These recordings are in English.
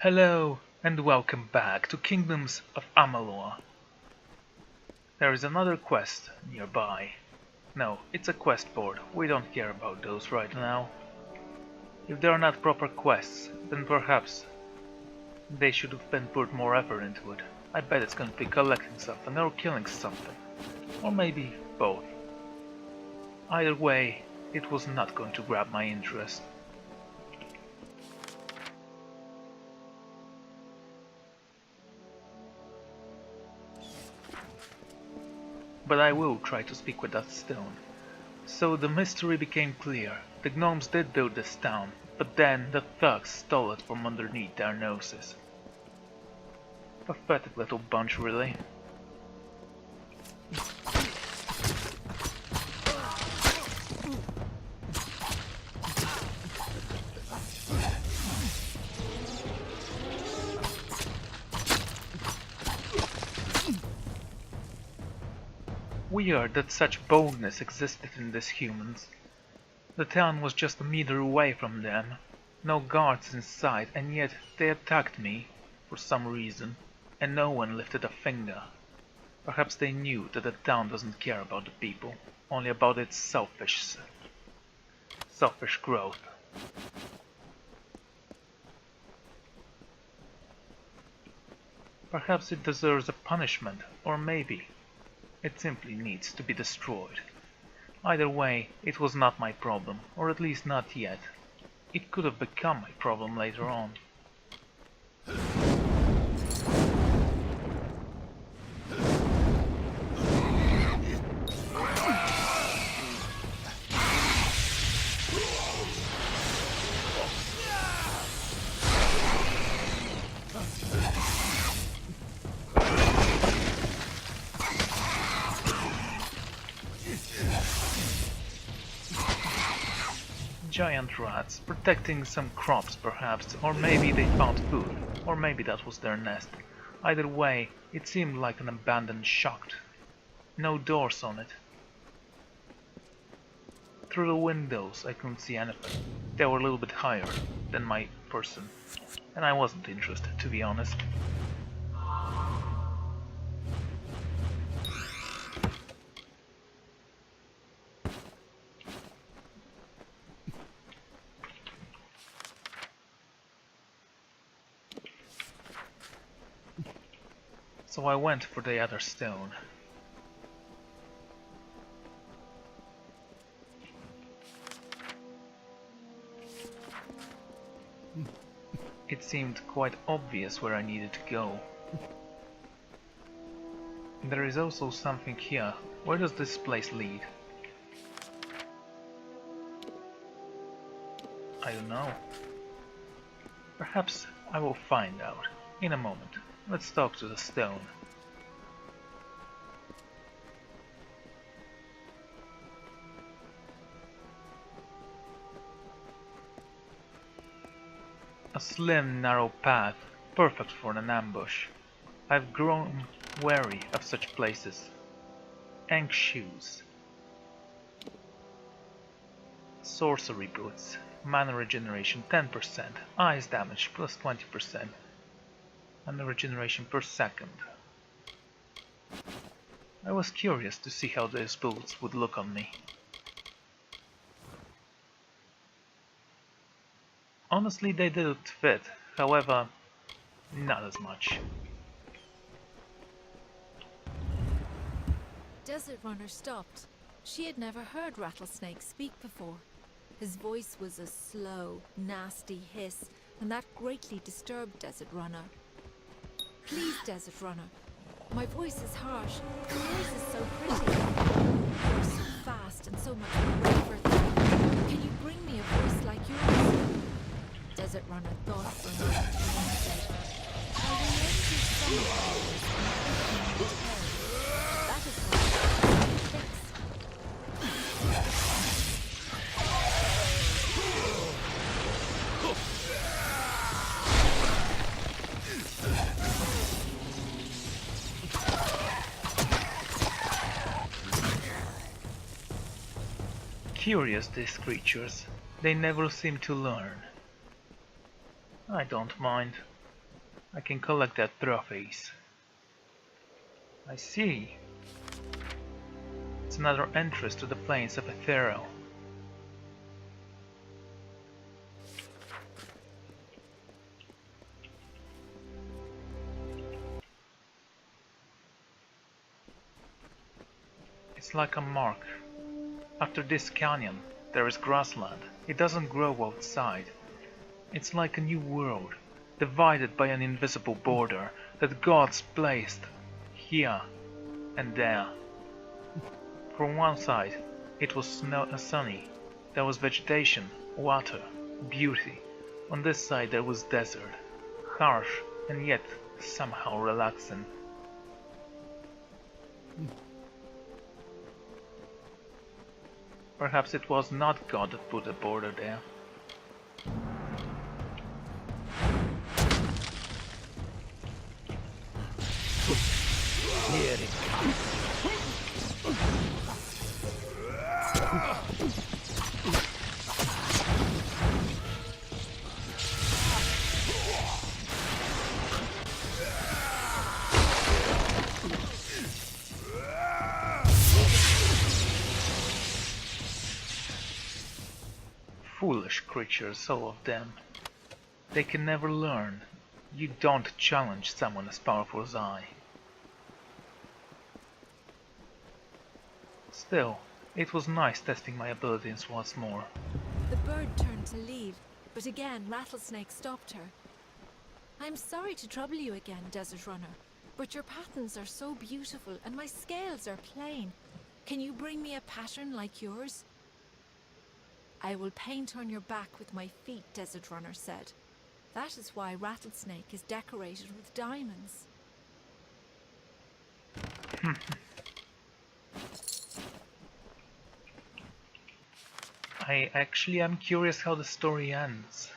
Hello and welcome back to Kingdoms of Amalur. There is another quest nearby. No, it's a quest board, we don't care about those right now. If they are not proper quests, then perhaps they should have been put more effort into it. I bet it's going to be collecting something or killing something. Or maybe both. Either way, it was not going to grab my interest. But I will try to speak with that stone. So the mystery became clear. The gnomes did build this town, but then the thugs stole it from underneath their noses. Pathetic little bunch, really. Weird that such boldness existed in these humans. The town was just a meter away from them, no guards in sight, and yet they attacked me, for some reason, and no one lifted a finger. Perhaps they knew that the town doesn't care about the people, only about its selfish growth. Perhaps it deserves a punishment, or maybe it simply needs to be destroyed. Either way, it was not my problem, or at least not yet. It could have become my problem later on. Giant rats, protecting some crops perhaps, or maybe they found food, or maybe that was their nest. Either way, it seemed like an abandoned shack. No doors on it. Through the windows I couldn't see anything. They were a little bit higher than my person, and I wasn't interested, to be honest. So I went for the other stone. It seemed quite obvious where I needed to go. There is also something here. Where does this place lead? I don't know. Perhaps I will find out in a moment. Let's talk to the stone. A slim, narrow path, perfect for an ambush. I've grown wary of such places. Ink shoes. Sorcery boots. Mana regeneration 10%. Ice damage plus 20%. And the regeneration per second. I was curious to see how those boots would look on me. Honestly, they didn't fit, however, not as much. Desert Runner stopped. She had never heard Rattlesnake speak before. His voice was a slow, nasty hiss, and that greatly disturbed Desert Runner. Please, Desert Runner. My voice is harsh. Your voice is so pretty. You're so fast and so much braver than me. Can you bring me a voice like yours? Desert Runner thought for a moment and then said, I will lend you some of my voice and put it in your head. That is why I fixed. Curious, these creatures. They never seem to learn. I don't mind. I can collect their trophies. I see. It's another entrance to the plains of Ethereal. It's like a mark. After this canyon, there is grassland. It doesn't grow outside. It's like a new world, divided by an invisible border that gods placed here and there. From one side, it was sunny. There was vegetation, water, beauty. On this side there was desert, harsh and yet somehow relaxing. Perhaps it was not God that put a border there. Here it comes. Foolish creatures, all of them. They can never learn. You don't challenge someone as powerful as I. Still, it was nice testing my abilities once more. The bird turned to leave, but again Rattlesnake stopped her. I'm sorry to trouble you again, Desert Runner, but your patterns are so beautiful and my scales are plain. Can you bring me a pattern like yours? I will paint on your back with my feet, Desert Runner said. That is why Rattlesnake is decorated with diamonds. I actually am curious how the story ends.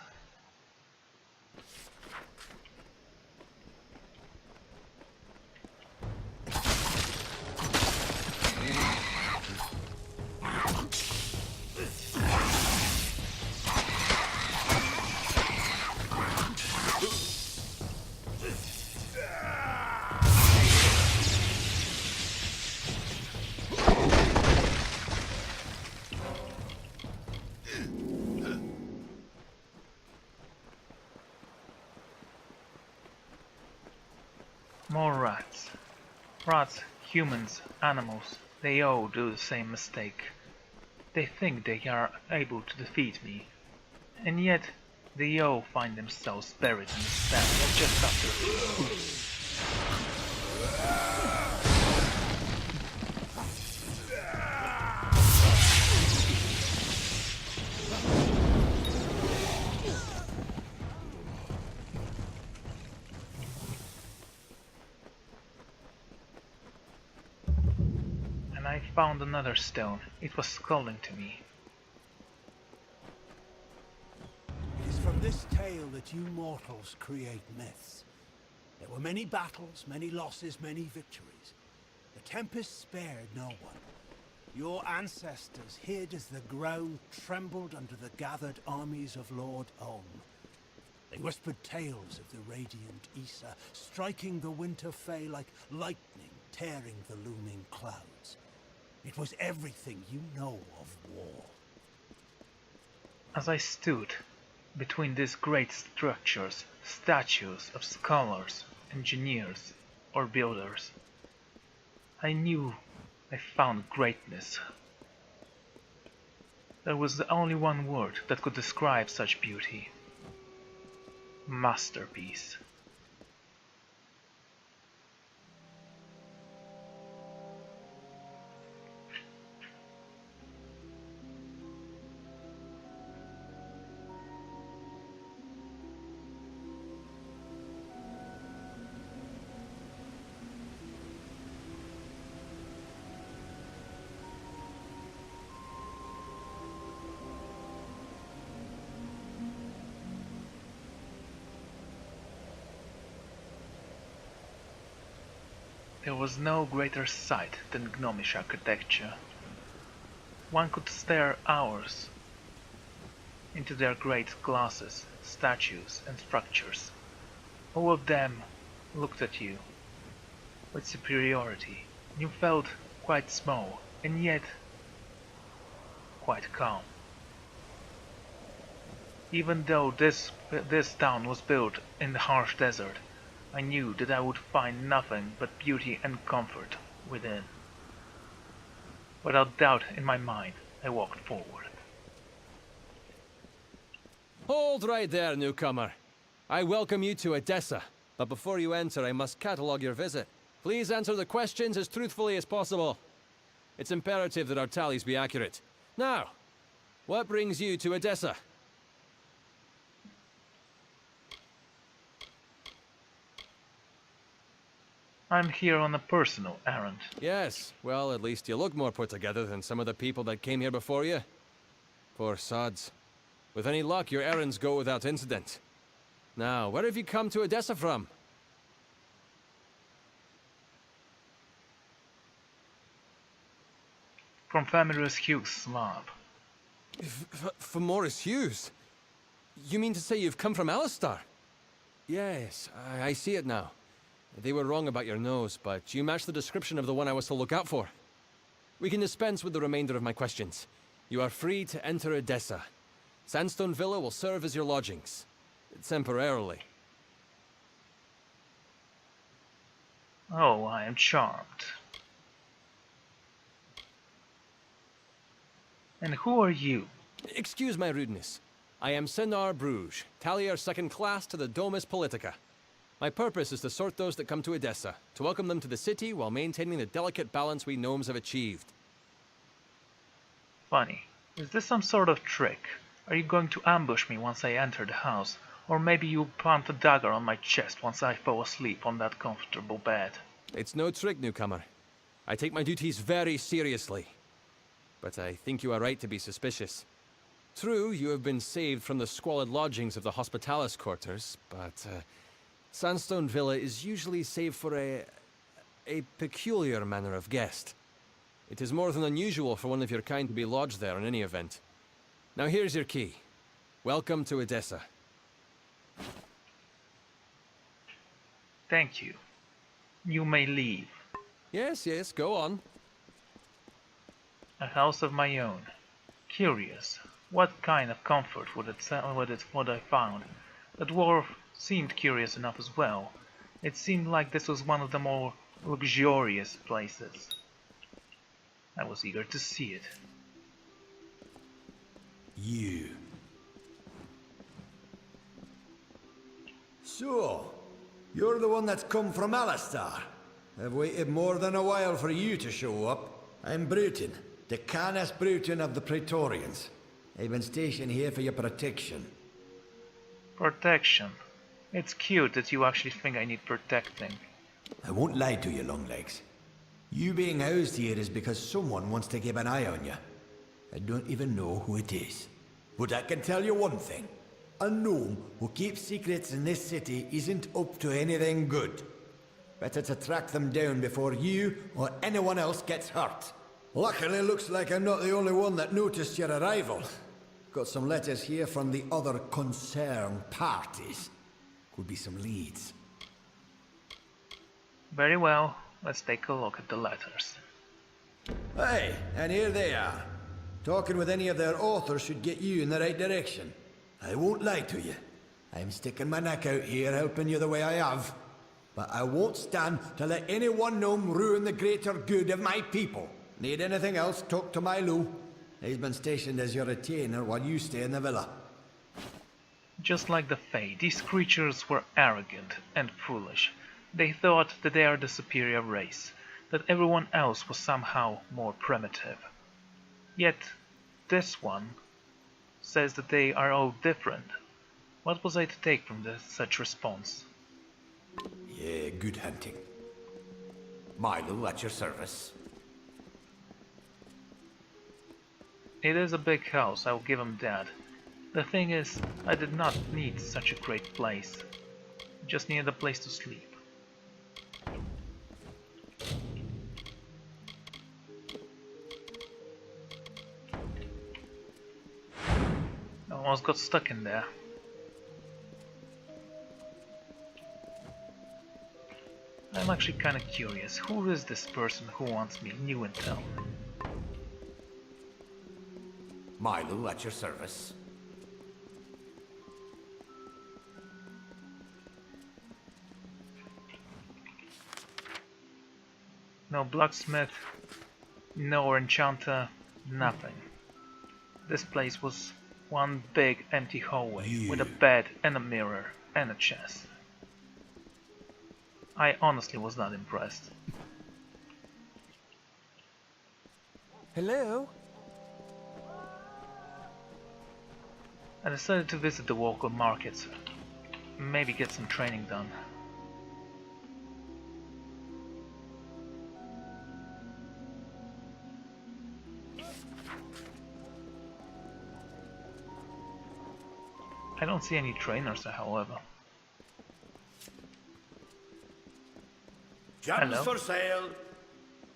More rats. Rats, humans, animals, they all do the same mistake. They think they are able to defeat me, and yet they all find themselves buried in the sand just after a few hoops. I found another stone. It was calling to me. It is from this tale that you mortals create myths. There were many battles, many losses, many victories. The Tempest spared no one. Your ancestors hid as the ground trembled under the gathered armies of Lord Olm. They whispered tales of the radiant Issa, striking the winter Fae like lightning, tearing the looming clouds. It was everything you know of war. As I stood between these great structures, statues of scholars, engineers, or builders, I knew I found greatness. There was only one word that could describe such beauty. Masterpiece. There was no greater sight than gnomish architecture. One could stare hours into their great glasses, statues, and structures. All of them looked at you with superiority. You felt quite small, and yet quite calm. Even though this town was built in the harsh desert, I knew that I would find nothing but beauty and comfort within. Without doubt in my mind, I walked forward. Hold right there, newcomer. I welcome you to Edessa, but before you enter, I must catalogue your visit. Please answer the questions as truthfully as possible. It's imperative that our tallies be accurate. Now, what brings you to Edessa? I'm here on a personal errand. Yes, well, at least you look more put together than some of the people that came here before you. Poor sods. With any luck, your errands go without incident. Now, where have you come to Edessa from? From Famulus Hughes' lab. From Morris Hughes? You mean to say you've come from Alistar? Yes, I see it now. They were wrong about your nose, but you match the description of the one I was to look out for. We can dispense with the remainder of my questions. You are free to enter Edessa. Sandstone Villa will serve as your lodgings. Temporarily. Oh, I am charmed. And who are you? Excuse my rudeness. I am Senar Bruges, Tallier second class to the Domus Politica. My purpose is to sort those that come to Edessa, to welcome them to the city while maintaining the delicate balance we gnomes have achieved. Funny. Is this some sort of trick? Are you going to ambush me once I enter the house? Or maybe you'll plant a dagger on my chest once I fall asleep on that comfortable bed? It's no trick, newcomer. I take my duties very seriously. But I think you are right to be suspicious. True, you have been saved from the squalid lodgings of the Hospitalis quarters, but Sandstone Villa is usually saved for a peculiar manner of guest. It is more than unusual for one of your kind to be lodged there in any event. Now here's your key. Welcome to Edessa. Thank you. You may leave. Yes, go on. A house of my own. Curious. What kind of comfort would I found? The dwarf seemed curious enough as well. It seemed like this was one of the more luxurious places. I was eager to see it. You. So, you're the one that's come from Alistar. I've waited more than a while for you to show up. I'm Bruton, Decanus Bruton of the Praetorians. I've been stationed here for your protection. Protection. It's cute that you actually think I need protecting. I won't lie to you, Longlegs. You being housed here is because someone wants to keep an eye on you. I don't even know who it is. But I can tell you one thing. A gnome who keeps secrets in this city isn't up to anything good. Better to track them down before you or anyone else gets hurt. Luckily, looks like I'm not the only one that noticed your arrival. Got some letters here from the other concerned parties. Could be some leads. Very well, let's take a look at the letters. Hey, and here they are. Talking with any of their authors should get you in the right direction. I won't lie to you. I'm sticking my neck out here helping you the way I have. But I won't stand to let any one gnome ruin the greater good of my people. Need anything else, talk to my Lou. He's been stationed as your retainer while you stay in the villa. Just like the Fae, these creatures were arrogant and foolish. They thought that they are the superior race, that everyone else was somehow more primitive. Yet, this one says that they are all different. What was I to take from such response? Yeah, good hunting. Milo, at your service. It is a big house, I'll give him that. The thing is, I did not need such a great place. I just needed a place to sleep. I almost got stuck in there. I'm actually kinda curious, who is this person who wants me new in town? Milu at your service. No blacksmith, no enchanter, nothing. This place was one big empty hallway with a bed and a mirror and a chest. I honestly was not impressed. Hello? I decided to visit the local markets, maybe get some training done. I don't see any trainers, however. Gems Hello. for sale.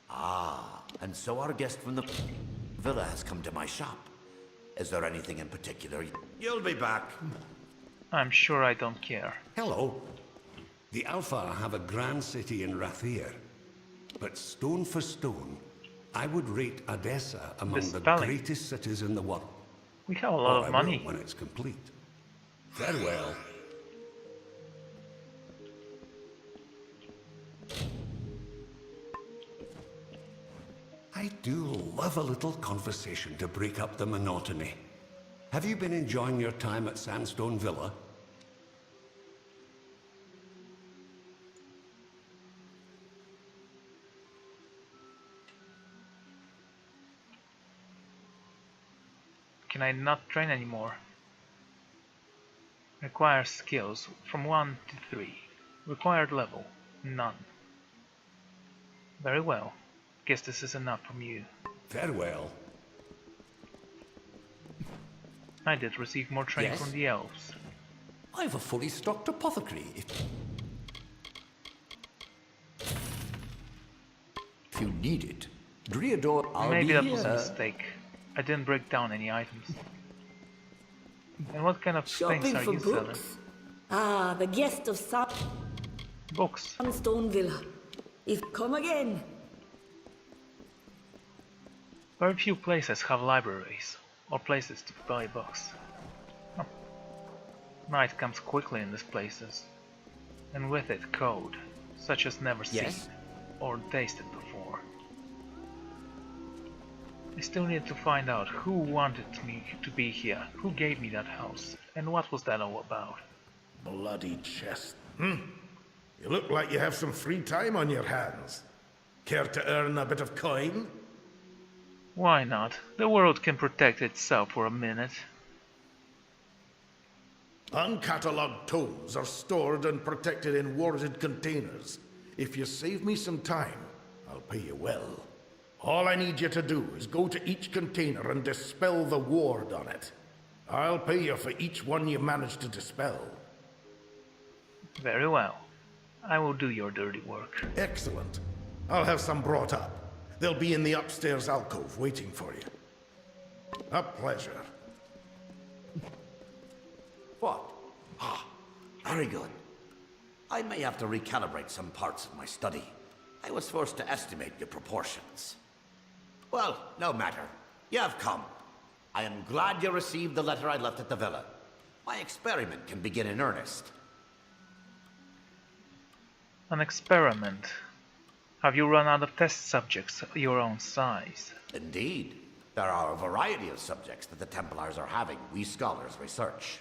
Ah, and so our guest from the villa has come to my shop. Is there anything in particular? You'll be back. I'm sure I don't care. Hello. The Alpha have a grand city in Rathir. But stone for stone, I would rate Odessa among the spelling. greatest cities in the world. We have a lot I of will money. when it's complete. Farewell. I do love a little conversation to break up the monotony. Have you been enjoying your time at Sandstone Villa? Can I not train anymore? Requires skills from 1 to 3. Required level, none. Very well. Guess this is enough from you. Farewell. I did receive more training Yes? from the elves. I've a fully stocked apothecary. If you need it, Driador, I'll Maybe be that here. was a mistake. I didn't break down any items. And what kind of Shopping things are for you books? selling? Ah, the guest of Books. Sandstone Villa. If come again. Very few places have libraries, or places to buy books. Huh. Night comes quickly in these places, and with it code, such as never Yes? seen or tasted before. I still need to find out who wanted me to be here, who gave me that house, and what was that all about. Bloody chest. You look like you have some free time on your hands. Care to earn a bit of coin? Why not? The world can protect itself for a minute. Uncatalogued tomes are stored and protected in warded containers. If you save me some time, I'll pay you well. All I need you to do is go to each container and dispel the ward on it. I'll pay you for each one you manage to dispel. Very well. I will do your dirty work. Excellent. I'll have some brought up. They'll be in the upstairs alcove waiting for you. A pleasure. What? Ah, very good. I may have to recalibrate some parts of my study. I was forced to estimate your proportions. Well, no matter. You have come. I am glad you received the letter I left at the villa. My experiment can begin in earnest. An experiment. Have you run out of test subjects your own size? Indeed. There are a variety of subjects that the Templars are having we scholars research.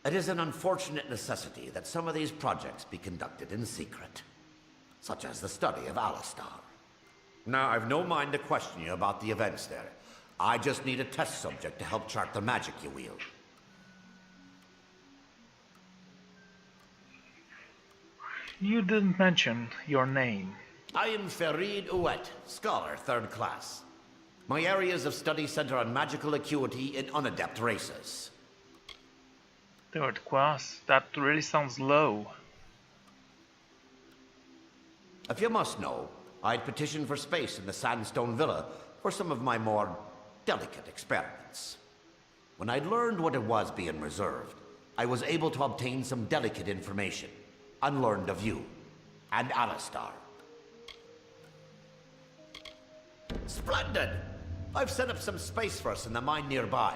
It is an unfortunate necessity that some of these projects be conducted in secret, such as the study of Alistar. Now, I've no mind to question you about the events there. I just need a test subject to help chart the magic you wield. You didn't mention your name. I am Farid Ouet, scholar, 3rd class. My areas of study center on magical acuity in unadept races. 3rd class? That really sounds low. If you must know, I'd petitioned for space in the Sandstone Villa for some of my more delicate experiments. When I'd learned what it was being reserved, I was able to obtain some delicate information, unlearned of you. and Alistar. Splendid! I've set up some space for us in the mine nearby.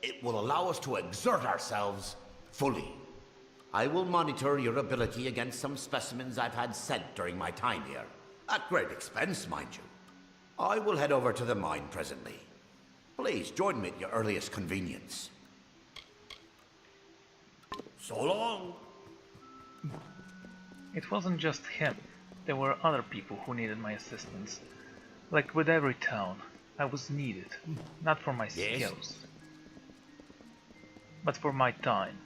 It will allow us to exert ourselves fully. I will monitor your ability against some specimens I've had sent during my time here. At great expense, mind you. I will head over to the mine presently. Please join me at your earliest convenience. So long. It wasn't just him. There were other people who needed my assistance. Like with every town, I was needed, not for my skills, but for my time.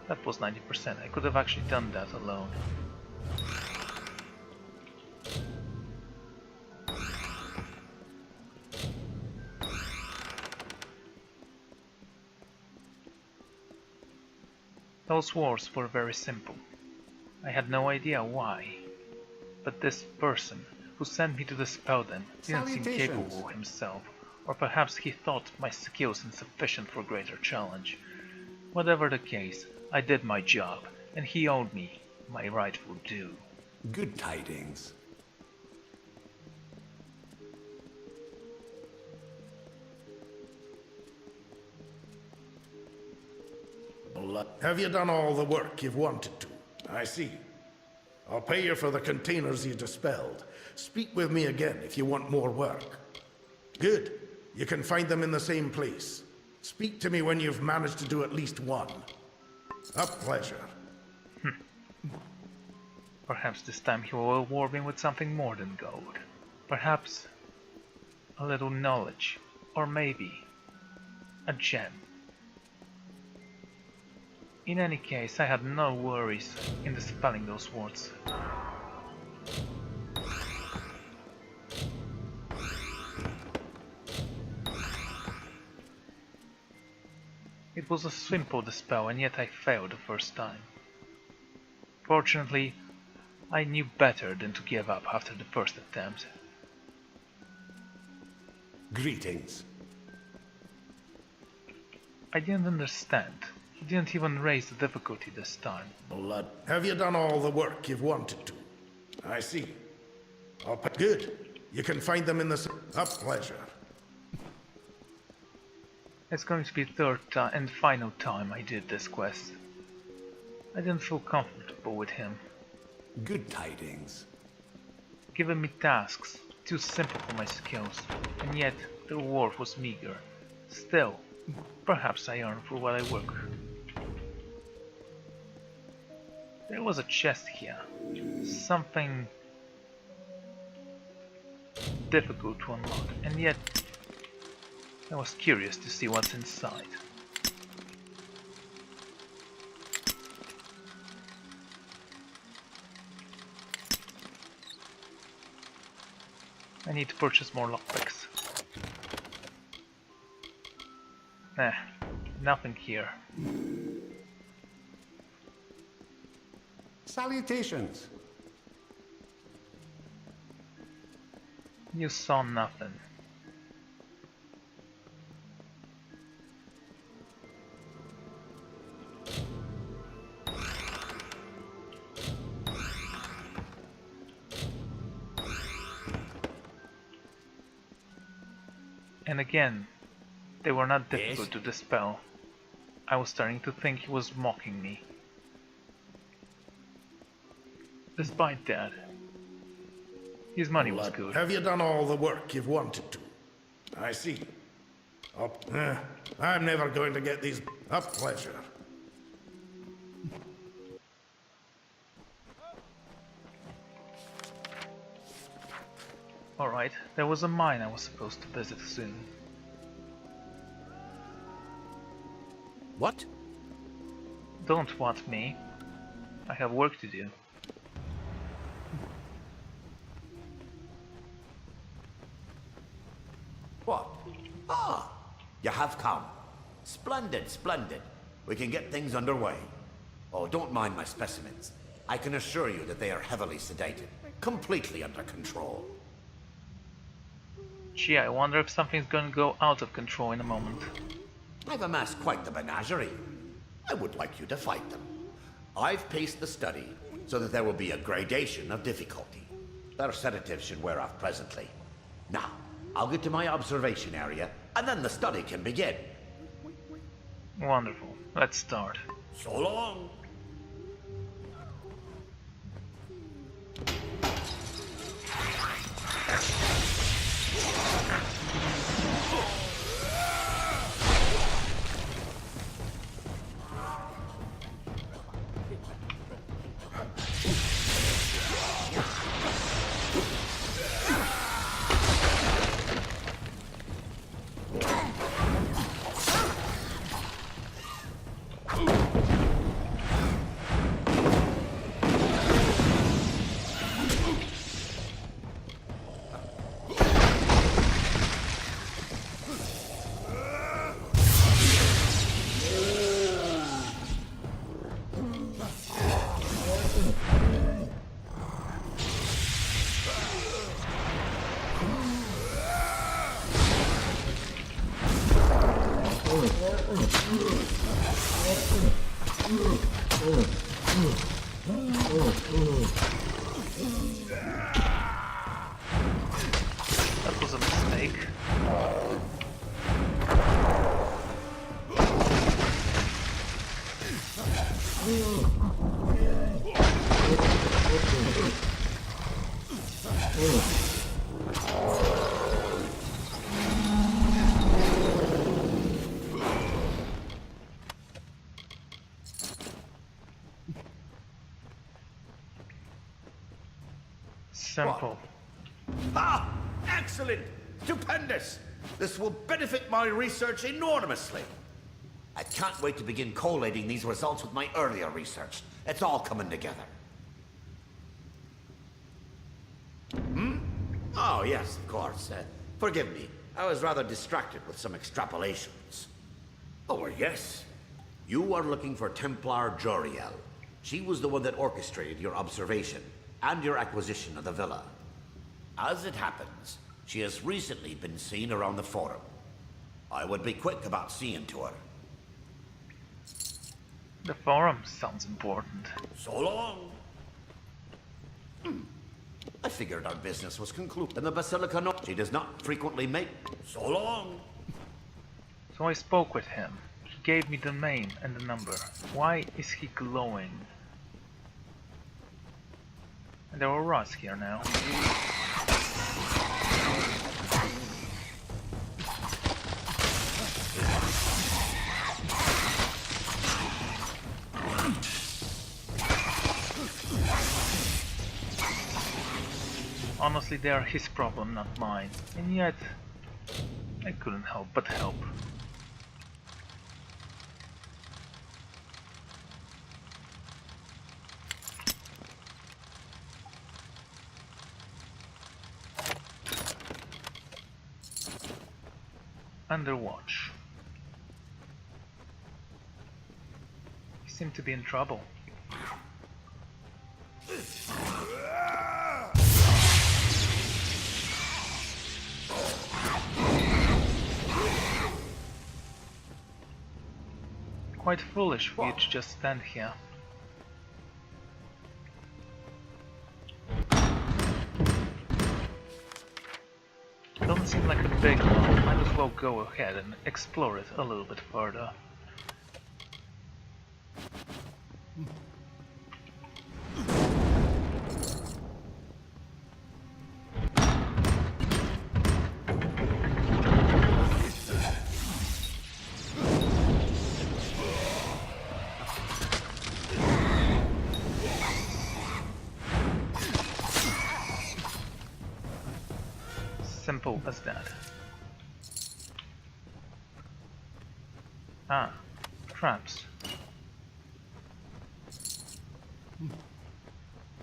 That was 90%. I could have actually done that alone. Those wars were very simple. I had no idea why. But this person who sent me to dispel them didn't seem capable himself, or perhaps he thought my skills insufficient for greater challenge. Whatever the case, I did my job, and he owed me my rightful due. Good tidings. Have you done all the work you've wanted to? I see. I'll pay you for the containers you dispelled. Speak with me again if you want more work. Good. You can find them in the same place. Speak to me when you've managed to do at least one. A pleasure. Perhaps this time he will reward me with something more than gold. Perhaps a little knowledge, or maybe a gem. In any case, I had no worries in dispelling those wards. It was a simple dispel, and yet I failed the first time. Fortunately, I knew better than to give up after the first attempt. Greetings. I didn't understand. He didn't even raise the difficulty this time. Blood. Have you done all the work you've wanted to? I see. Good. You can find them in the... A pleasure. It's going to be the third and final time I did this quest. I didn't feel comfortable with him. Good tidings. Giving me tasks too simple for my skills, and yet the reward was meager. Still, perhaps I earned for what I work. There was a chest here. Something difficult to unlock, and yet I was curious to see what's inside. I need to purchase more lockpicks. Nothing here. Salutations. You saw nothing. And again, they were not difficult to dispel. I was starting to think he was mocking me. Despite that, his money was good. Have you done all the work you've wanted to? I see. I'm never going to get these... A pleasure. Alright, there was a mine I was supposed to visit soon. What? Don't want me. I have work to do. What? Ah, you have come. Splendid, splendid. We can get things underway. Oh, don't mind my specimens. I can assure you that they are heavily sedated, completely under control. Gee, I wonder if something's gonna go out of control in a moment. I've amassed quite the menagerie. I would like you to fight them. I've paced the study so that there will be a gradation of difficulty. Their sedatives should wear off presently. Now, I'll get to my observation area, and then the study can begin. Wonderful. Let's start. So long. That was a mistake. Simple. Ah! Excellent! Stupendous! This will benefit my research enormously. I can't wait to begin collating these results with my earlier research. It's all coming together. Oh, yes, of course. Forgive me. I was rather distracted with some extrapolations. Oh, yes. You are looking for Templar Joriel. She was the one that orchestrated your observation and your acquisition of the villa. As it happens, she has recently been seen around the Forum. I would be quick about seeing to her. The forum sounds important. So long. I figured our business was concluded. And the Basilica, no, she does not frequently make. So long. So I spoke with him. He gave me the name and the number. Why is he glowing? And there are rats here now. Honestly, they are his problem, not mine. And yet, I couldn't help but help. Under watch. He seemed to be in trouble. Quite foolish for you to just stand here. Doesn't seem like a big one. Might as well go ahead and explore it a little bit further. Simple as that. Ah, traps.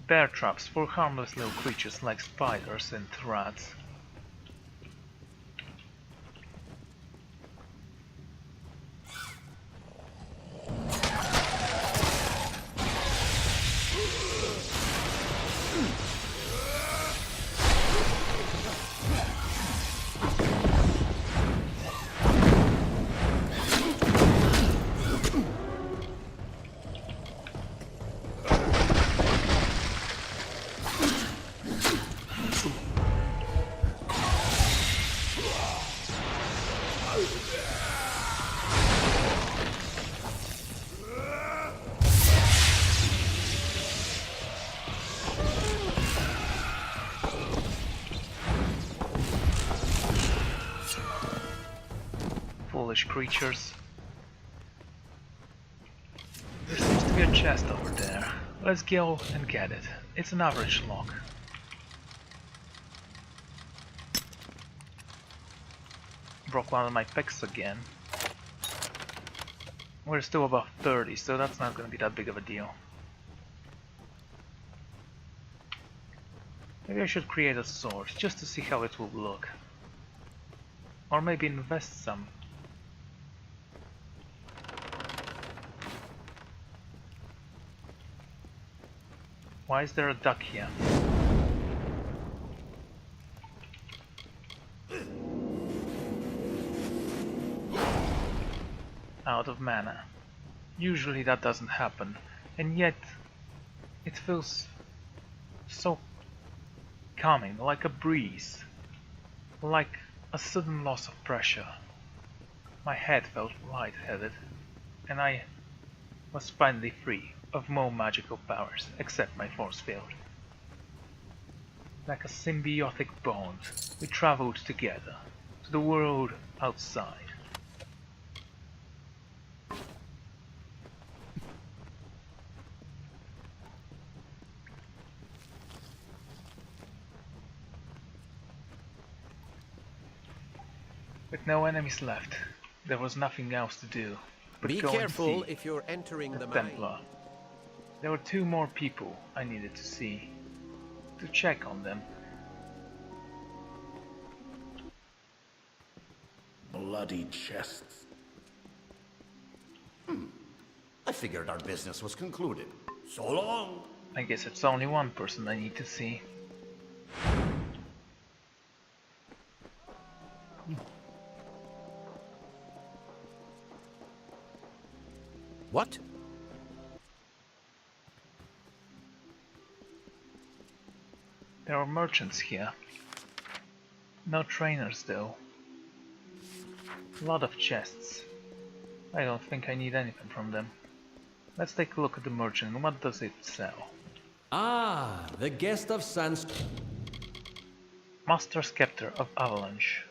Bear traps for harmless little creatures like spiders and rats. Foolish creatures. There seems to be a chest over there. Let's go and get it. It's an average lock. Broke one of my picks again. We're still above 30, so that's not gonna be that big of a deal. Maybe I should create a sword, just to see how it will look. Or maybe invest some. Why is there a duck here? Out of mana. Usually that doesn't happen, and yet it feels so calming, like a breeze, like a sudden loss of pressure. My head felt lightheaded, and I was finally free of more magical powers, except my force field. Like a symbiotic bond, we traveled together to the world outside. With no enemies left, there was nothing else to do but Be go careful and see if you're entering the the mine. Templar. There were 2 more people I needed to see, to check on them. Bloody chests. I figured our business was concluded. So long. I guess it's only one person I need to see. What? There are merchants here. No trainers though. A lot of chests. I don't think I need anything from them. Let's take a look at the merchant. What does it sell? Ah, the guest of Sans... Master Scepter of Avalanche.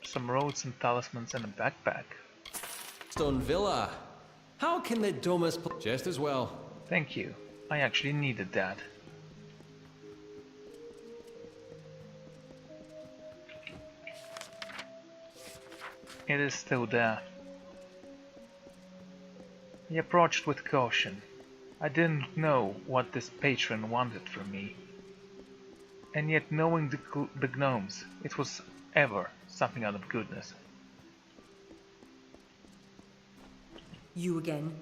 Some roads and talismans and a backpack. Stone Villa. How can the Domus... Just as well. Thank you. I actually needed that. It is still there. He approached with caution. I didn't know what this patron wanted from me. And yet knowing the gnomes, it was ever something out of goodness. You again?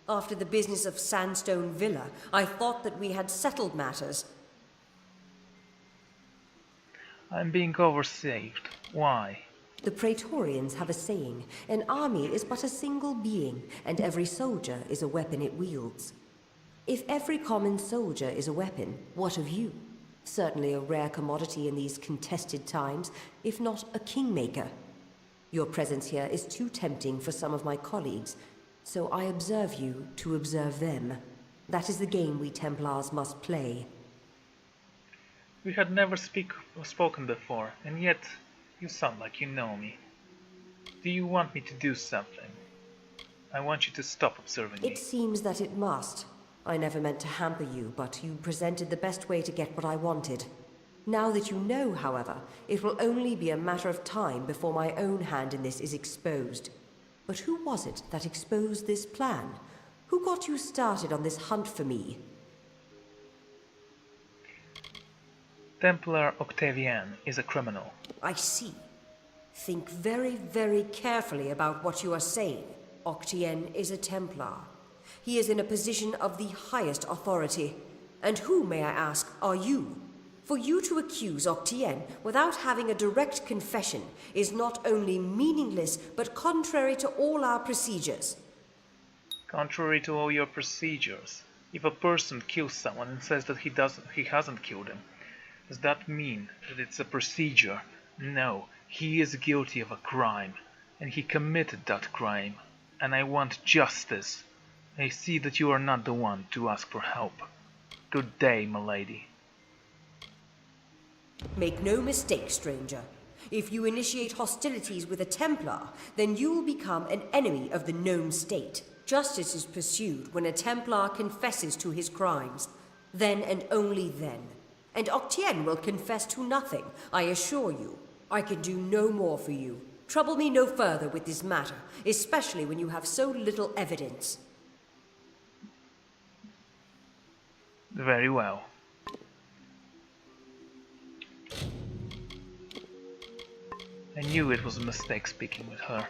After the business of Sandstone Villa, I thought that we had settled matters. I'm being oversaved. Why? The Praetorians have a saying, an army is but a single being, and every soldier is a weapon it wields. If every common soldier is a weapon, what of you? Certainly a rare commodity in these contested times, if not a kingmaker. Your presence here is too tempting for some of my colleagues, so I observe you to observe them. That is the game we Templars must play. We had never spoken before, and yet you sound like you know me. Do you want me to do something? I want you to stop observing me. It seems that it must. I never meant to hamper you, but you presented the best way to get what I wanted. Now that you know, however, it will only be a matter of time before my own hand in this is exposed. But who was it that exposed this plan? Who got you started on this hunt for me? Templar Octavian is a criminal. I see. Think very, very carefully about what you are saying. Octien is a Templar. He is in a position of the highest authority. And who, may I ask, are you? For you to accuse Octien without having a direct confession is not only meaningless, but contrary to all our procedures. Contrary to all your procedures, if a person kills someone and says that he hasn't killed him, does that mean that it's a procedure? No, He is guilty of a crime, and he committed that crime, and I want justice. I see that you are not the one to ask for help. Good day, milady. Make no mistake, stranger. If you initiate hostilities with a Templar, then you will become an enemy of the gnome state. Justice is pursued when a Templar confesses to his crimes. Then and only then. And Octien will confess to nothing, I assure you. I can do no more for you. Trouble me no further with this matter, especially when you have so little evidence. Very well. I knew it was a mistake speaking with her.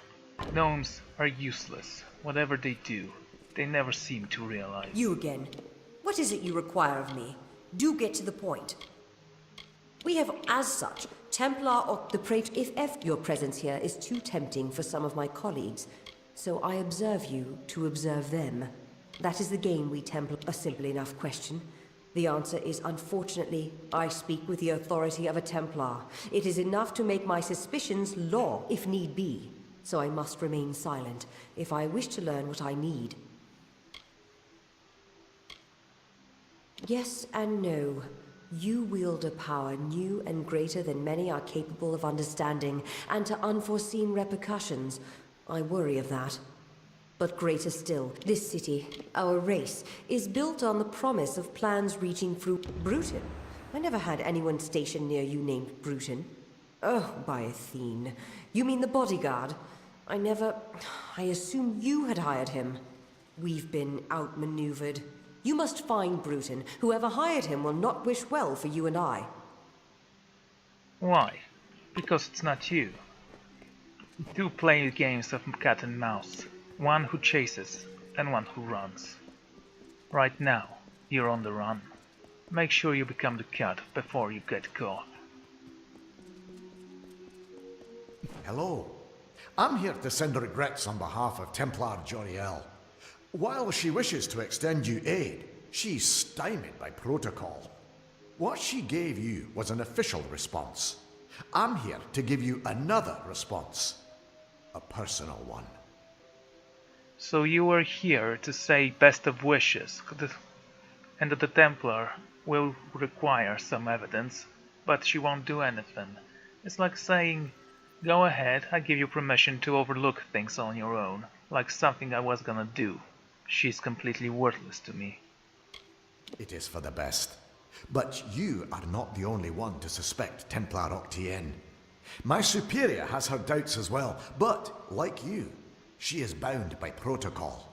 Gnomes are useless. Whatever they do, they never seem to realize. You again. What is it you require of me? Do get to the point. We have, as such, Templar or the Praetor. If your presence here is too tempting for some of my colleagues, so I observe you to observe them. That is the game we Templar. A simple enough question. The answer is, unfortunately, I speak with the authority of a Templar. It is enough to make my suspicions law, if need be. So I must remain silent, if I wish to learn what I need. Yes and no. You wield a power new and greater than many are capable of understanding, and to unforeseen repercussions. I worry of that. But greater still, this city, our race, is built on the promise of plans reaching through Bruton. I never had anyone stationed near you named Bruton. Oh, by Athene. You mean the bodyguard? I assume you had hired him. We've been outmaneuvered. You must find Bruton. Whoever hired him will not wish well for you and I. Why? Because it's not you. Two play games of cat and mouse. One who chases and one who runs. Right now, you're on the run. Make sure you become the cat before you get caught. Hello. I'm here to send regrets on behalf of Templar Joriel. While she wishes to extend you aid, she's stymied by protocol. What she gave you was an official response. I'm here to give you another response. A personal one. So you were here to say best of wishes, and that the Templar will require some evidence, but she won't do anything. It's like saying, go ahead, I give you permission to overlook things on your own, like something I was gonna do. She's completely worthless to me. It is for the best. But you are not the only one to suspect Templar Octien. My superior has her doubts as well, but, like you, she is bound by protocol.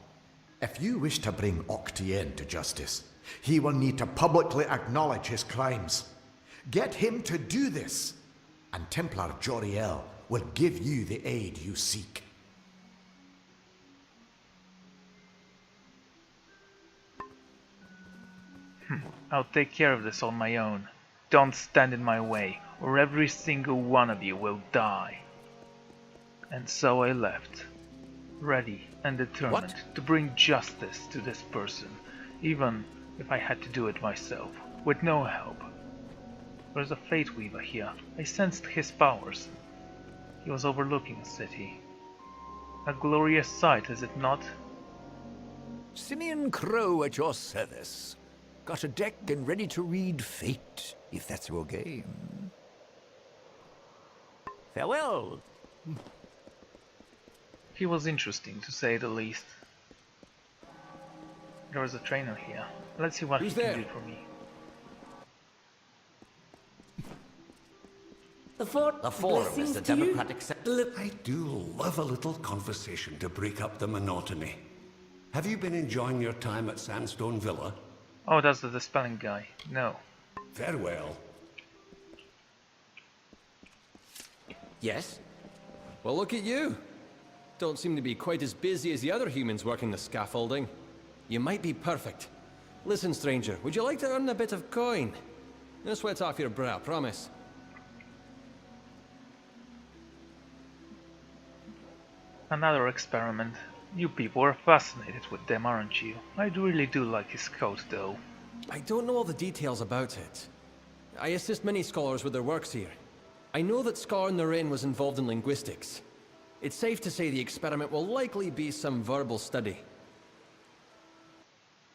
If you wish to bring Octien to justice, he will need to publicly acknowledge his crimes. Get him to do this, and Templar Joriel will give you the aid you seek. I'll take care of this on my own. Don't stand in my way, or every single one of you will die. And so I left, ready and determined to bring justice to this person, even if I had to do it myself, with no help. There's a Fate Weaver here. I sensed his powers. He was overlooking the city. A glorious sight, is it not? Simeon Crow at your service. Got a deck and ready to read Fate, if that's your game. Farewell. He was interesting, to say the least. There is a trainer here. Let's see what he can do for me. The Forum is the democratic I do love a little conversation to break up the monotony. Have you been enjoying your time at Sandstone Villa? Oh, that's the spelling guy. No. Farewell. Yes? Well, look at you. Don't seem to be quite as busy as the other humans working the scaffolding. You might be perfect. Listen, stranger, would you like to earn a bit of coin? No sweat off your brow, promise. Another experiment. You people are fascinated with them, aren't you? I really do like his coat, though. I don't know all the details about it. I assist many scholars with their works here. I know that Scar Naren was involved in linguistics. It's safe to say the experiment will likely be some verbal study.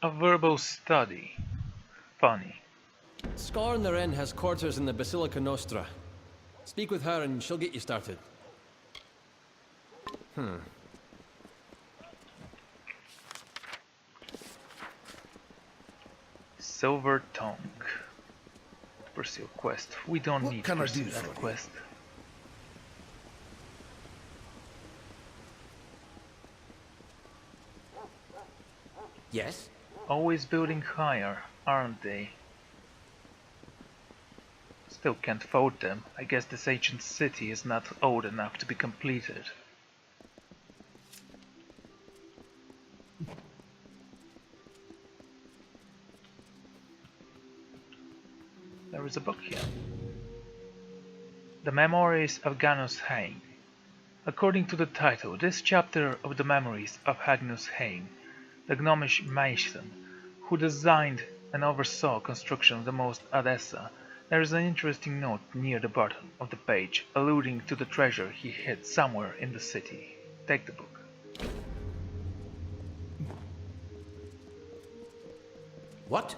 A verbal study. Funny. Scar Naren has quarters in the Basilica Nostra. Speak with her and she'll get you started. Silver tongue. Pursue quest. We don't What need to can I pursue do that for you? quest. Yes? Always building higher, aren't they? Still can't vote them. I guess this ancient city is not old enough to be completed. There is a book here. The Memories of Ganus Hain. According to the title, this chapter of the memories of Hagnus Hain, the gnomish mason who designed and oversaw construction of the most Odessa, there is an interesting note near the bottom of the page alluding to the treasure he hid somewhere in the city. Take the book. What?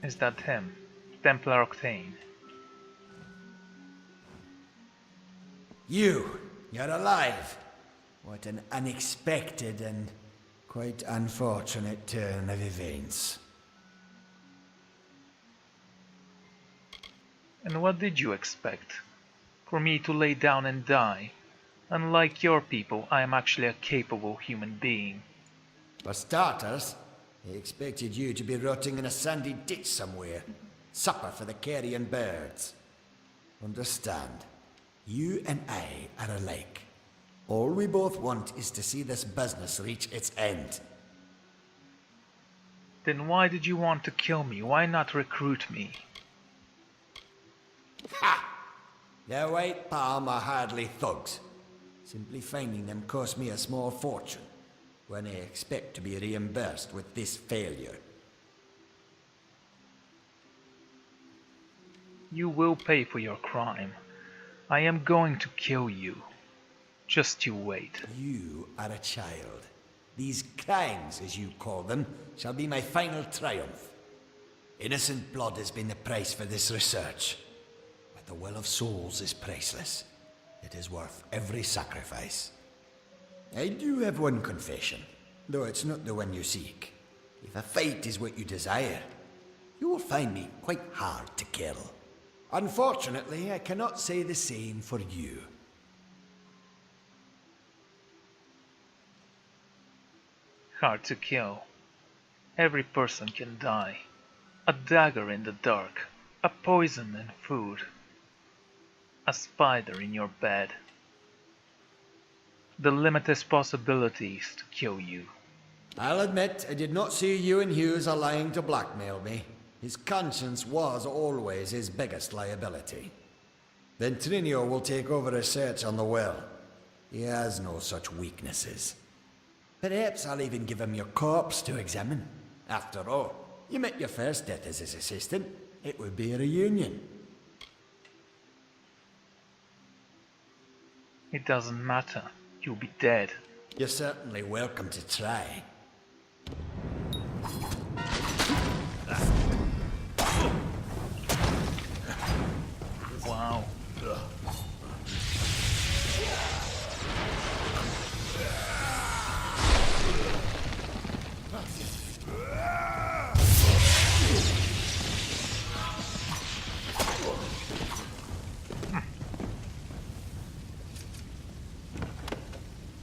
Is that him? Templar Octane. You're alive. What an unexpected and quite unfortunate turn of events. And what did you expect? For me to lay down and die? Unlike your people, I am actually a capable human being. For starters, I expected you to be rotting in a sandy ditch somewhere. Supper for the carrion birds. Understand, you and I are alike. All we both want is to see this business reach its end. Then why did you want to kill me? Why not recruit me? Ha! The White Palm are hardly thugs. Simply finding them cost me a small fortune, when I expect to be reimbursed with this failure. You will pay for your crime. I am going to kill you. Just you wait. You are a child. These crimes, as you call them, shall be my final triumph. Innocent blood has been the price for this research. But the will of souls is priceless. It is worth every sacrifice. I do have one confession, though it's not the one you seek. If a fight is what you desire, you will find me quite hard to kill. Unfortunately, I cannot say the same for you. Hard to kill. Every person can die. A dagger in the dark. A poison in food. A spider in your bed. The limitless possibilities to kill you. I'll admit, I did not see you and Hughes allying to blackmail me. His conscience was always his biggest liability. Ventrinio will take over research on the well. He has no such weaknesses. Perhaps I'll even give him your corpse to examine. After all, you met your first death as his assistant. It would be a reunion. It doesn't matter. You'll be dead. You're certainly welcome to try. Wow.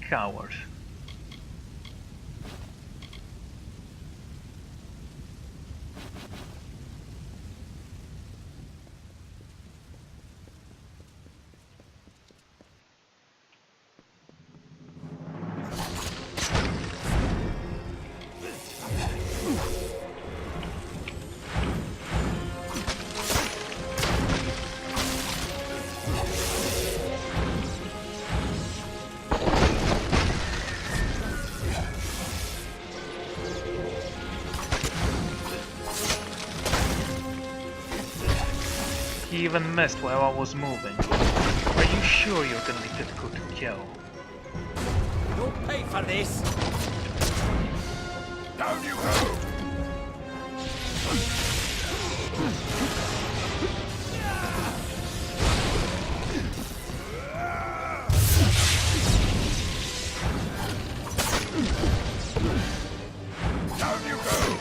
Coward. He even missed while I was moving. Are you sure you're gonna be difficult to kill? You'll pay for this! Down you go! Down you go!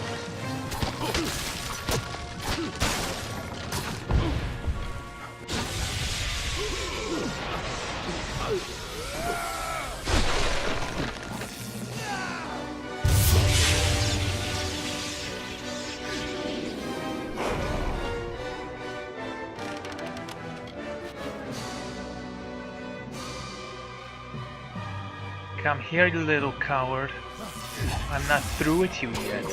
Come here, you little coward. I'm not through with you yet.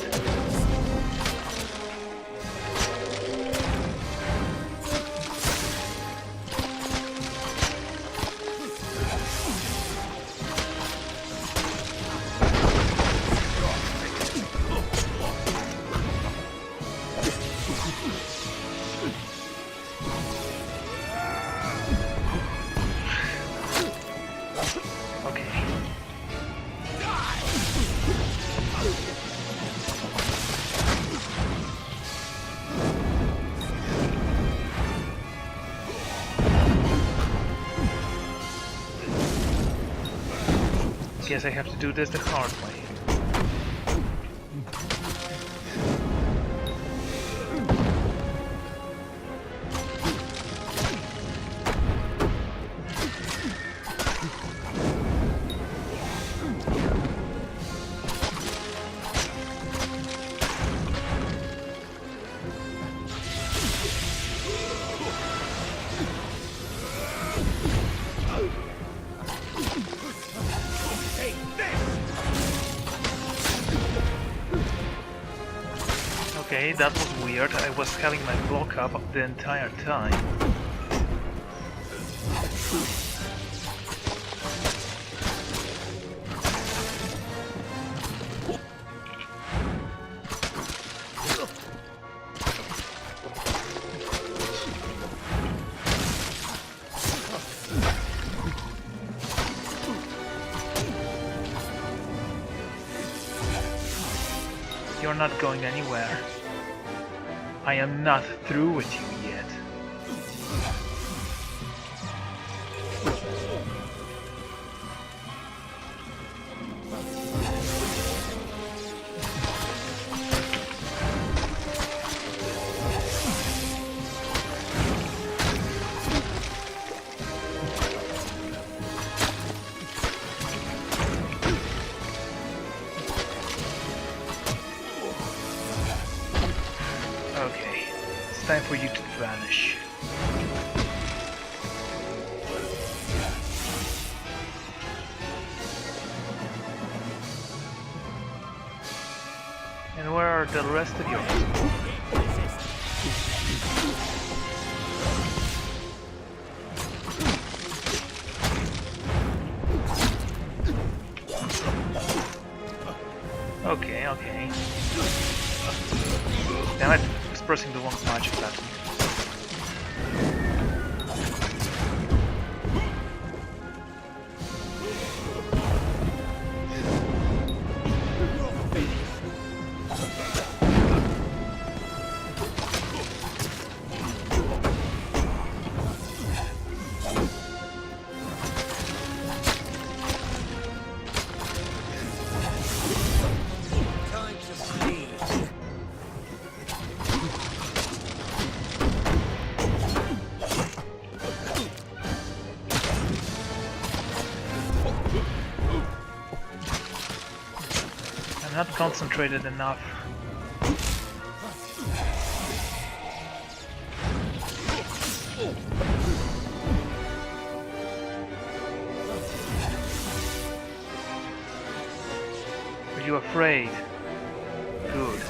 Guess I have to do this the hard way. Okay, that was weird. I was having my block up the entire time. You're not going anywhere. I am not through with you yet. Okay, it's time for you to vanish. And where are the rest of you? Okay, okay. Damn it, I was pressing the wrong magic button. I'm not concentrated enough. Are you afraid? Good.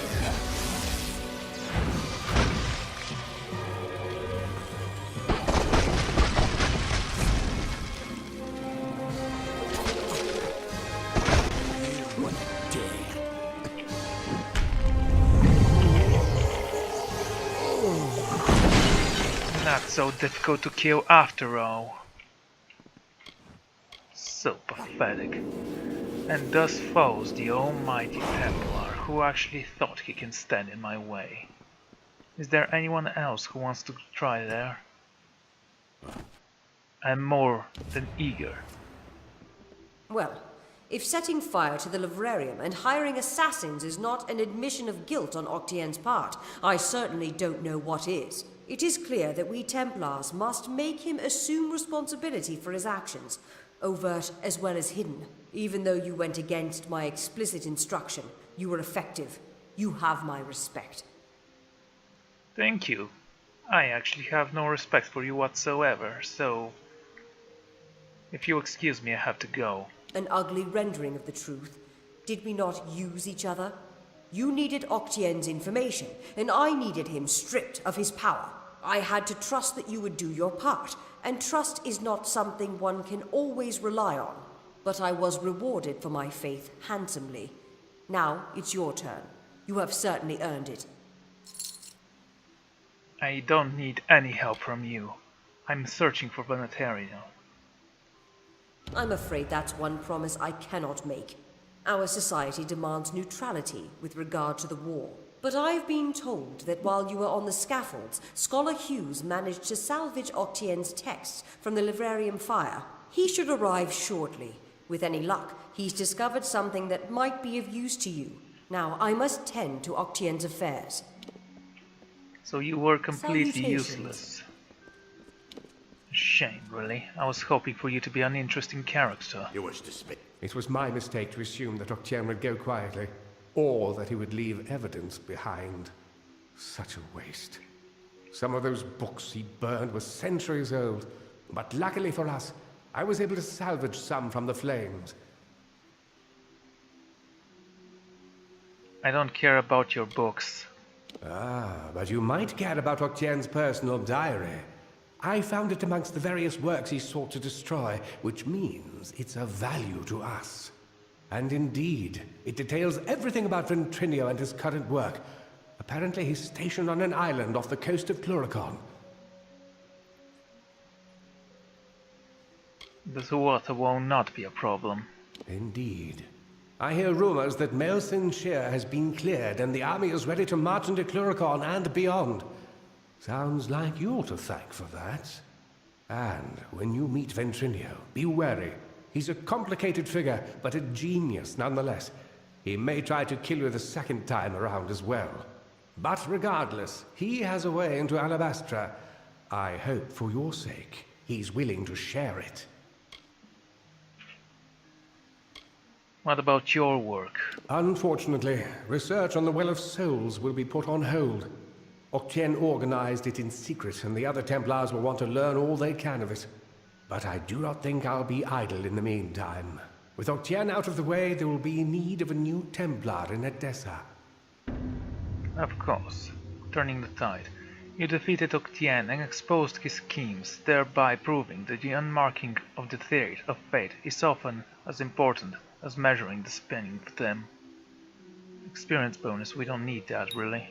not so difficult to kill after all. So pathetic. And thus falls the almighty Templar, who actually thought he can stand in my way. Is there anyone else who wants to try there? I'm more than eager. Well, if setting fire to the livrarium and hiring assassins is not an admission of guilt on Octien's part, I certainly don't know what is. It is clear that we Templars must make him assume responsibility for his actions, overt as well as hidden. Even though you went against my explicit instruction, you were effective. You have my respect. Thank you. I actually have no respect for you whatsoever, so... if you'll excuse me, I have to go. An ugly rendering of the truth. Did we not use each other? You needed Octien's information, and I needed him stripped of his power. I had to trust that you would do your part, and trust is not something one can always rely on. But I was rewarded for my faith handsomely. Now it's your turn. You have certainly earned it. I don't need any help from you. I'm searching for Planetario. I'm afraid that's one promise I cannot make. Our society demands neutrality with regard to the war. But I've been told that while you were on the scaffolds, Scholar Hughes managed to salvage Octien's texts from the livrarium fire. He should arrive shortly. With any luck, he's discovered something that might be of use to you. Now, I must tend to Octien's affairs. So you were completely Salutations. useless. Shame, really. I was hoping for you to be an interesting character. You wish to speak? It was my mistake to assume that Octien would go quietly, or that he would leave evidence behind. Such a waste. Some of those books he burned were centuries old, but luckily for us, I was able to salvage some from the flames. I don't care about your books. Ah, but you might care about Octien's personal diary. I found it amongst the various works he sought to destroy, which means it's of value to us. And indeed, it details everything about Ventrinio and his current work. Apparently he's stationed on an island off the coast of Cluricon. The water will not be a problem. Indeed. I hear rumors that Mel Sincere has been cleared and the army is ready to march into Cluricon and beyond. Sounds like you're to thank for that. And when you meet Ventrinio, be wary. He's a complicated figure, but a genius nonetheless. He may try to kill you the second time around as well. But regardless, he has a way into Alabastra. I hope for your sake, he's willing to share it. What about your work? Unfortunately, research on the Well of Souls will be put on hold. Octien organized it in secret, and the other Templars will want to learn all they can of it. But I do not think I'll be idle in the meantime. With Octien out of the way, there will be need of a new Templar in Edessa. Of course. Turning the tide. You defeated Octien and exposed his schemes, thereby proving that the unmarking of the theory of fate is often as important as measuring the spinning of them. Experience bonus, we don't need that, really.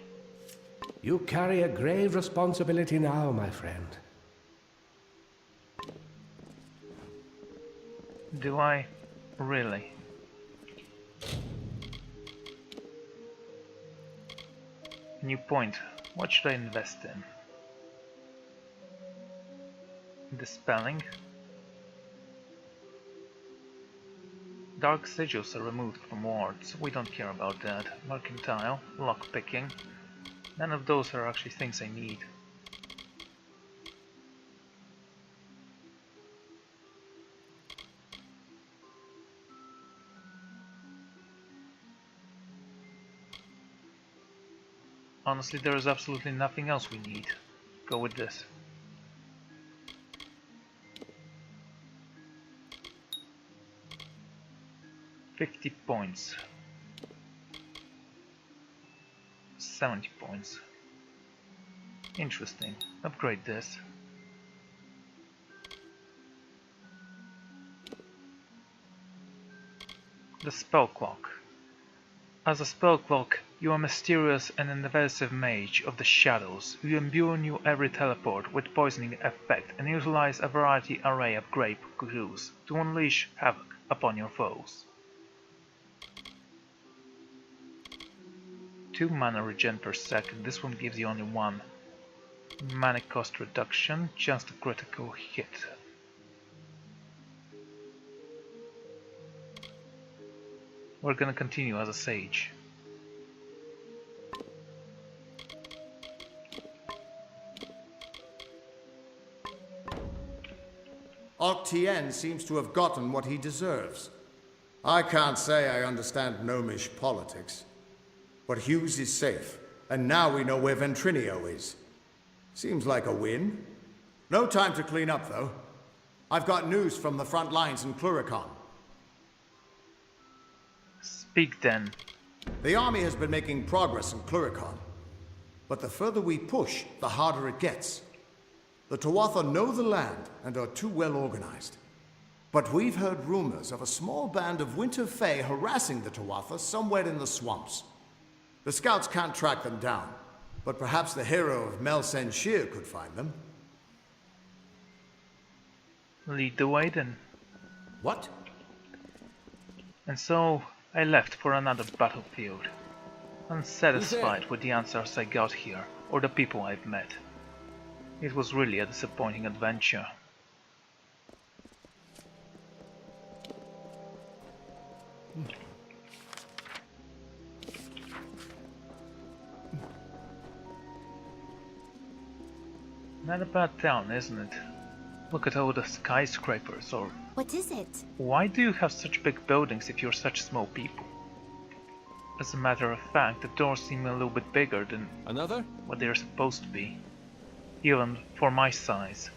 You carry a grave responsibility now, my friend. Do I? Really? New point. What should I invest in? Dispelling? Dark sigils are removed from wards. We don't care about that. Mercantile, lockpicking. None of those are actually things I need. Honestly, there is absolutely nothing else we need. Go with this. $50 points. 70 points. Interesting. Upgrade this. The spell clock. As a spell clock, You are a mysterious and invasive mage of the shadows who imbue new every teleport with poisoning effect and utilize a variety array of grape clues to unleash havoc upon your foes. 2 mana regen per second, this one gives you only 1. Mana cost reduction, chance to critical hit. We're gonna continue as a sage. Octien seems to have gotten what he deserves. I can't say I understand gnomish politics, but Hughes is safe, and now we know where Ventrinio is. Seems like a win. No time to clean up, though. I've got news from the front lines in Cluricon. Speak then. The army has been making progress in Cluricon, but the further we push, the harder it gets. The Tuatha know the land and are too well organized. But we've heard rumors of a small band of Winter Fae harassing the Tuatha somewhere in the swamps. The scouts can't track them down, but perhaps the hero of Melsen Shear could find them. Lead the way then. What? And so I left for another battlefield, unsatisfied with the answers I got here or the people I've met. It was really a disappointing adventure. Not a bad town, isn't it? Look at all the skyscrapers, or... What is it? Why do you have such big buildings if you're such small people? As a matter of fact, the doors seem a little bit bigger than... Another? What they're supposed to be. Even for my size.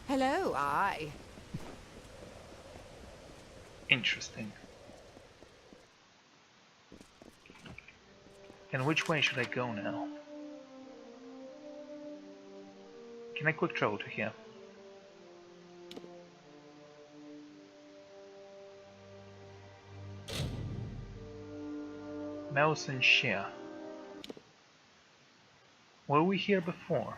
Hello, aye. Interesting. And which way should I go now? Can I quick travel to here? Melsen Shear. Were we here before?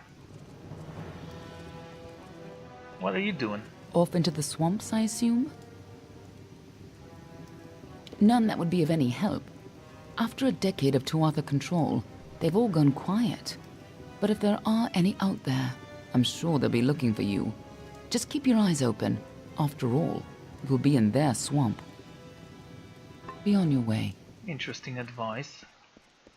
What are you doing? Off into the swamps, I assume? None that would be of any help. After a decade of Tuatha control, they've all gone quiet. But if there are any out there, I'm sure they'll be looking for you. Just keep your eyes open. After all, you'll be in their swamp. Be on your way. Interesting advice.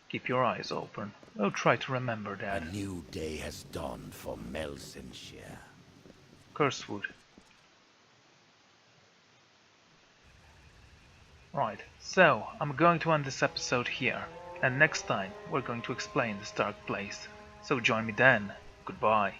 Keep your eyes open. I'll try to remember that. A new day has dawned for Melsen Shear. Cursewood. Right, so I'm going to end this episode here, and next time we're going to explain this dark place. So join me then. Goodbye.